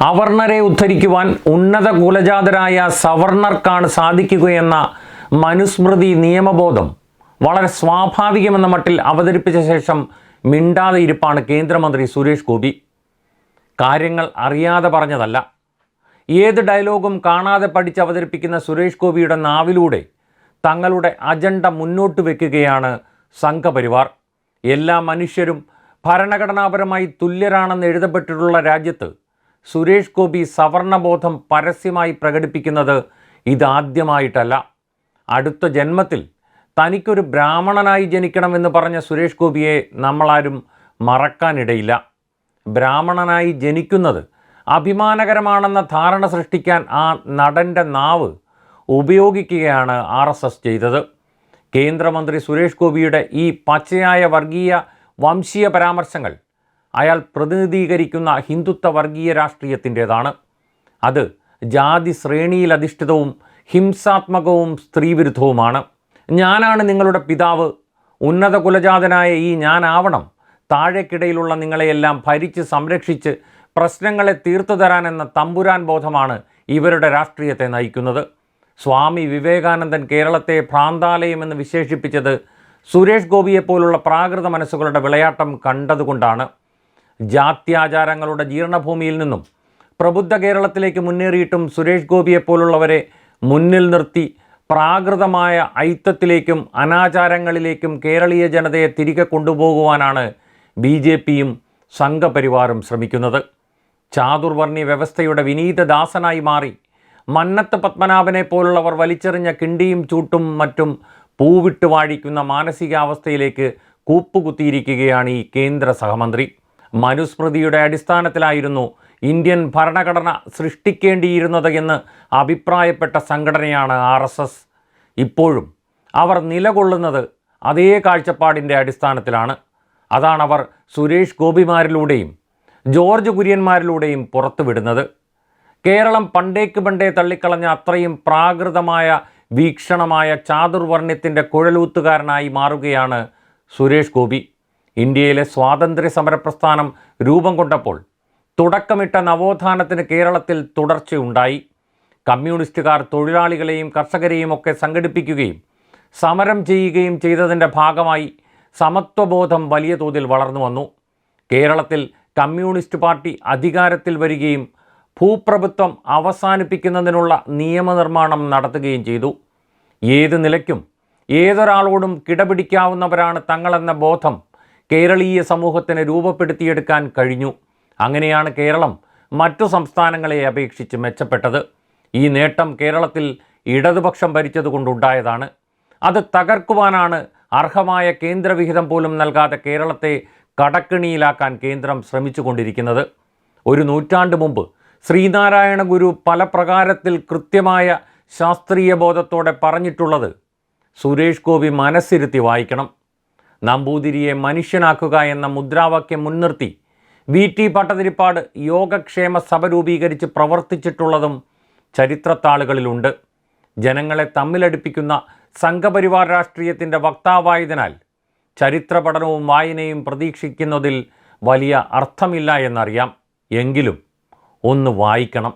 അവർണരെ ഉദ്ധരിക്കുവാൻ ഉന്നത കുലജാതരായ സവർണർക്കാണ് സാധിക്കുകയെന്ന മനുസ്മൃതി നിയമബോധം വളരെ സ്വാഭാവികമെന്ന മട്ടിൽ അവതരിപ്പിച്ച ശേഷം മിണ്ടാതെ ഇരിപ്പാണ് കേന്ദ്രമന്ത്രി സുരേഷ് ഗോപി. കാര്യങ്ങൾ അറിയാതെ പറഞ്ഞതല്ല. ഏത് ഡയലോഗും കാണാതെ പഠിച്ച് അവതരിപ്പിക്കുന്ന സുരേഷ് ഗോപിയുടെ നാവിലൂടെ തങ്ങളുടെ അജണ്ട മുന്നോട്ട് വയ്ക്കുകയാണ് സംഘപരിവാർ. എല്ലാ മനുഷ്യരും ഭരണഘടനാപരമായി തുല്യരാണെന്ന് എഴുതപ്പെട്ടിട്ടുള്ള രാജ്യത്ത് സുരേഷ് ഗോപി സവർണബോധം പരസ്യമായി പ്രകടിപ്പിക്കുന്നത് ഇതാദ്യമായിട്ടല്ല. അടുത്ത ജന്മത്തിൽ തനിക്കൊരു ബ്രാഹ്മണനായി ജനിക്കണമെന്ന് പറഞ്ഞ സുരേഷ് ഗോപിയെ നമ്മളാരും മറക്കാനിടയില്ല. ബ്രാഹ്മണനായി ജനിക്കുന്നത് അഭിമാനകരമാണെന്ന ധാരണ സൃഷ്ടിക്കാൻ ആ നടൻ്റെ നാവ് ഉപയോഗിക്കുകയാണ് RSS ചെയ്തത്. കേന്ദ്രമന്ത്രി സുരേഷ് ഗോപിയുടെ ഈ പച്ചയായ വർഗീയ വംശീയ പരാമർശങ്ങൾ അയാൾ പ്രതിനിധീകരിക്കുന്ന ഹിന്ദുത്വ വർഗീയ രാഷ്ട്രീയത്തിൻ്റേതാണ്. അത് ജാതി ശ്രേണിയിൽ അധിഷ്ഠിതവും ഹിംസാത്മകവും സ്ത്രീവിരുദ്ധവുമാണ്. ഞാനാണ് നിങ്ങളുടെ പിതാവ്, ഉന്നത കുലജാതനായ ഈ ഞാനാവണം താഴേക്കിടയിലുള്ള നിങ്ങളെയെല്ലാം ഭരിച്ച് സംരക്ഷിച്ച് പ്രശ്നങ്ങളെ തീർത്തു തരാനെന്ന തമ്പുരാൻ ബോധമാണ് ഇവരുടെ രാഷ്ട്രീയത്തെ നയിക്കുന്നത്. സ്വാമി വിവേകാനന്ദൻ കേരളത്തെ ഭ്രാന്താലയമെന്ന് വിശേഷിപ്പിച്ചത് സുരേഷ് ഗോപിയെപ്പോലുള്ള പ്രാകൃത മനസ്സുകളുടെ വിളയാട്ടം കണ്ടതുകൊണ്ടാണ്. ജാത്യാചാരങ്ങളുടെ ജീർണഭൂമിയിൽ നിന്നും പ്രബുദ്ധ കേരളത്തിലേക്ക് മുന്നേറിയിട്ടും സുരേഷ് ഗോപിയെപ്പോലുള്ളവരെ മുന്നിൽ നിർത്തി പ്രാകൃതമായ ഐത്തത്തിലേക്കും അനാചാരങ്ങളിലേക്കും കേരളീയ ജനതയെ തിരികെ കൊണ്ടുപോകുവാനാണ് BJPയും സംഘപരിവാറും ശ്രമിക്കുന്നത്. ചാതുർവർണ്ണി വ്യവസ്ഥയുടെ വിനീതദാസനായി മാറി മന്നത്ത് പത്മനാഭനെ പോലുള്ളവർ വലിച്ചെറിഞ്ഞ കിണ്ടിയും ചൂട്ടും മറ്റും പൂവിട്ട് വാഴിക്കുന്ന മാനസികാവസ്ഥയിലേക്ക് കൂപ്പുകുത്തിയിരിക്കുകയാണ് ഈ കേന്ദ്ര സഹമന്ത്രി. മനുസ്മൃതിയുടെ അടിസ്ഥാനത്തിലായിരുന്നു ഇന്ത്യൻ ഭരണഘടന സൃഷ്ടിക്കേണ്ടിയിരുന്നത് എന്ന് അഭിപ്രായപ്പെട്ട സംഘടനയാണ് RSS. ഇപ്പോഴും അവർ നിലകൊള്ളുന്നത് അതേ കാഴ്ചപ്പാടിൻ്റെ അടിസ്ഥാനത്തിലാണ്. അതാണവർ സുരേഷ് ഗോപിമാരിലൂടെയും ജോർജ് കുര്യന്മാരിലൂടെയും പുറത്തുവിടുന്നത്. കേരളം പണ്ടേക്ക് പണ്ടേ തള്ളിക്കളഞ്ഞ അത്രയും പ്രാകൃതമായ വീക്ഷണമായ ചാതുർവർണ്ണ്യത്തിൻ്റെ കുഴലൂത്തുകാരനായി മാറുകയാണ് സുരേഷ് ഗോപി. ഇന്ത്യയിലെ സ്വാതന്ത്ര്യ സമരപ്രസ്ഥാനം രൂപം കൊണ്ടപ്പോൾ തുടക്കമിട്ട നവോത്ഥാനത്തിന് കേരളത്തിൽ തുടർച്ചയുണ്ടായി. കമ്മ്യൂണിസ്റ്റുകാർ തൊഴിലാളികളെയും കർഷകരെയും ഒക്കെ സംഘടിപ്പിക്കുകയും സമരം ചെയ്യുകയും ചെയ്തതിൻ്റെ ഭാഗമായി സമത്വബോധം വലിയ തോതിൽ വളർന്നു വന്നു. കേരളത്തിൽ കമ്മ്യൂണിസ്റ്റ് പാർട്ടി അധികാരത്തിൽ വരികയും ഭൂപ്രഭുത്വം അവസാനിപ്പിക്കുന്നതിനുള്ള നിയമനിർമ്മാണം നടത്തുകയും ചെയ്തു. ഏത് നിലയ്ക്കും ഏതൊരാളോടും കിടപിടിക്കാവുന്നവരാണ് തങ്ങളെന്ന ബോധം കേരളീയ സമൂഹത്തിന് രൂപപ്പെടുത്തിയെടുക്കാൻ കഴിഞ്ഞു. അങ്ങനെയാണ് കേരളം മറ്റു സംസ്ഥാനങ്ങളെ അപേക്ഷിച്ച് മെച്ചപ്പെട്ടത്. ഈ നേട്ടം കേരളത്തിൽ ഇടതുപക്ഷം ഭരിച്ചതുകൊണ്ടുണ്ടായതാണ്. അത് തകർക്കുവാനാണ് അർഹമായ കേന്ദ്രവിഹിതം പോലും നൽകാതെ കേരളത്തെ കടക്കിണിയിലാക്കാൻ കേന്ദ്രം ശ്രമിച്ചുകൊണ്ടിരിക്കുന്നത്. ഒരു നൂറ്റാണ്ട് മുമ്പ് ശ്രീനാരായണ ഗുരു പല പ്രകാരത്തിൽ കൃത്യമായ ശാസ്ത്രീയ ബോധത്തോടെ പറഞ്ഞിട്ടുള്ളത് സുരേഷ് ഗോപി മനസ്സിരുത്തി വായിക്കണം. നമ്പൂതിരിയെ മനുഷ്യനാക്കുക എന്ന മുദ്രാവാക്യം മുൻനിർത്തി VT പട്ടതിരിപ്പാട് യോഗക്ഷേമ സഭ രൂപീകരിച്ച് പ്രവർത്തിച്ചിട്ടുള്ളതും ചരിത്രത്താളുകളിലുണ്ട്. ജനങ്ങളെ തമ്മിലടുപ്പിക്കുന്ന സംഘപരിവാർ രാഷ്ട്രീയത്തിൻ്റെ വക്താവായതിനാൽ ചരിത്ര പഠനവും വായനയും പ്രതീക്ഷിക്കുന്നതിൽ വലിയ അർത്ഥമില്ല എന്നറിയാം. എങ്കിലും ഒന്ന് വായിക്കണം.